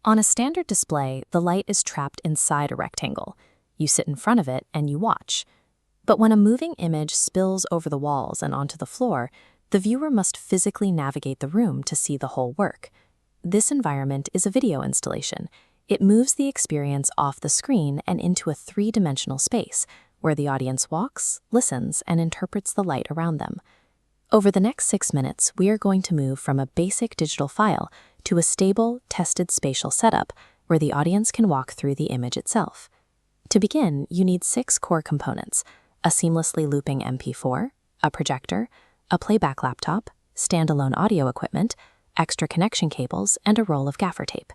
On a standard display, the light is trapped inside a rectangle. You sit in front of it and you watch. But when a moving image spills over the walls and onto the floor, the viewer must physically navigate the room to see the whole work. This environment is a video installation. It moves the experience off the screen and into a three-dimensional space, where the audience walks, listens, and interprets the light around them. Over the next 6 minutes, we are going to move from a basic digital file to a stable, tested spatial setup where the audience can walk through the image itself. To begin, you need 6 core components: a seamlessly looping MP4, a projector, a playback laptop, standalone audio equipment, extra connection cables, and a roll of gaffer tape.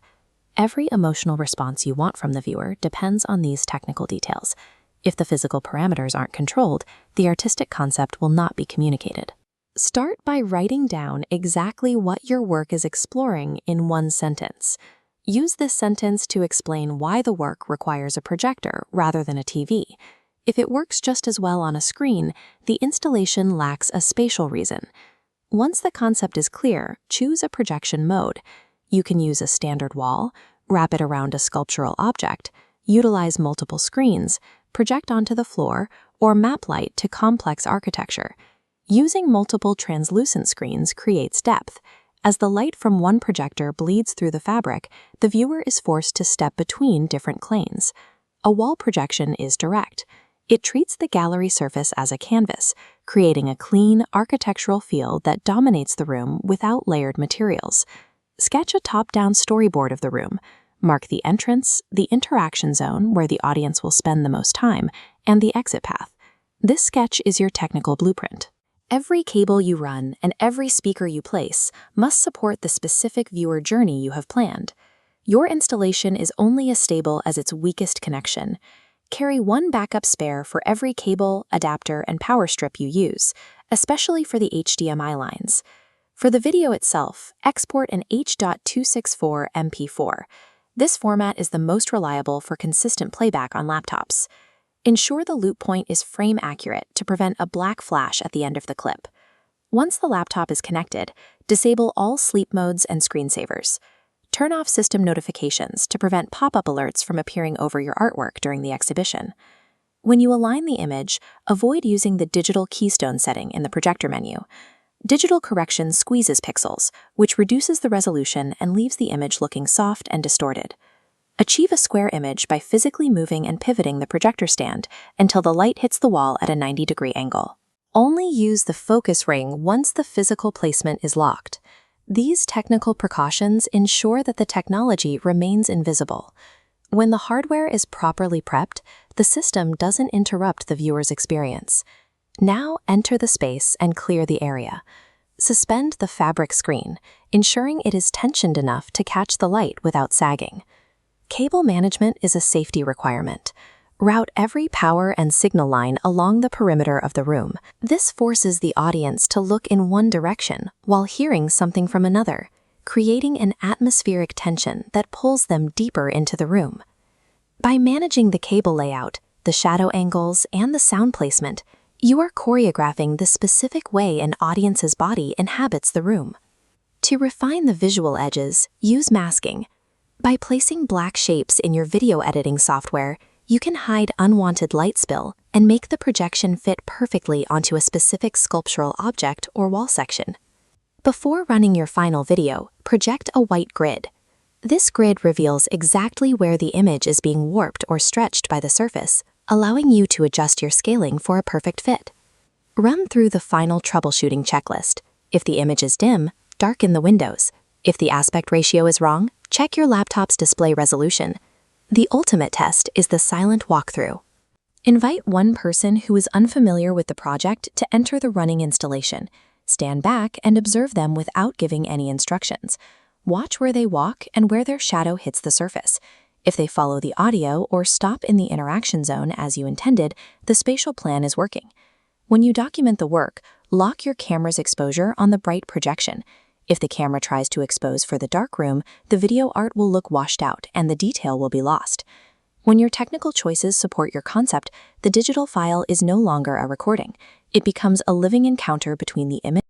Every emotional response you want from the viewer depends on these technical details. If the physical parameters aren't controlled, the artistic concept will not be communicated. Start by writing down exactly what your work is exploring in one sentence. Use this sentence to explain why the work requires a projector rather than a TV. If it works just as well on a screen, the installation lacks a spatial reason. Once the concept is clear, choose a projection mode. You can use a standard wall, wrap it around a sculptural object, utilize multiple screens, project onto the floor, or map light to complex architecture. Using multiple translucent screens creates depth. As the light from one projector bleeds through the fabric, the viewer is forced to step between different planes. A wall projection is direct. It treats the gallery surface as a canvas, creating a clean, architectural feel that dominates the room without layered materials. Sketch a top-down storyboard of the room. Mark the entrance, the interaction zone where the audience will spend the most time, and the exit path. This sketch is your technical blueprint. Every cable you run and every speaker you place must support the specific viewer journey you have planned. Your installation is only as stable as its weakest connection. Carry one backup spare for every cable, adapter, and power strip you use, especially for the HDMI lines. For the video itself, export an H.264 MP4. This format is the most reliable for consistent playback on laptops. Ensure the loop point is frame accurate to prevent a black flash at the end of the clip. Once the laptop is connected, disable all sleep modes and screensavers. Turn off system notifications to prevent pop-up alerts from appearing over your artwork during the exhibition. When you align the image, avoid using the digital keystone setting in the projector menu. Digital correction squeezes pixels, which reduces the resolution and leaves the image looking soft and distorted. Achieve a square image by physically moving and pivoting the projector stand until the light hits the wall at a 90-degree angle. Only use the focus ring once the physical placement is locked. These technical precautions ensure that the technology remains invisible. When the hardware is properly prepped, the system doesn't interrupt the viewer's experience. Now enter the space and clear the area. Suspend the fabric screen, ensuring it is tensioned enough to catch the light without sagging. Cable management is a safety requirement. Route every power and signal line along the perimeter of the room. This forces the audience to look in one direction while hearing something from another, creating an atmospheric tension that pulls them deeper into the room. By managing the cable layout, the shadow angles, and the sound placement, you are choreographing the specific way an audience's body inhabits the room. To refine the visual edges, use masking. By placing black shapes in your video editing software, you can hide unwanted light spill and make the projection fit perfectly onto a specific sculptural object or wall section. Before running your final video, project a white grid. This grid reveals exactly where the image is being warped or stretched by the surface, allowing you to adjust your scaling for a perfect fit. Run through the final troubleshooting checklist. If the image is dim, darken the windows. If the aspect ratio is wrong, check your laptop's display resolution. The ultimate test is the silent walkthrough. Invite one person who is unfamiliar with the project to enter the running installation. Stand back and observe them without giving any instructions. Watch where they walk and where their shadow hits the surface. If they follow the audio or stop in the interaction zone as you intended, the spatial plan is working. When you document the work, lock your camera's exposure on the bright projection. If the camera tries to expose for the dark room, the video art will look washed out and the detail will be lost. When your technical choices support your concept, the digital file is no longer a recording. It becomes a living encounter between the image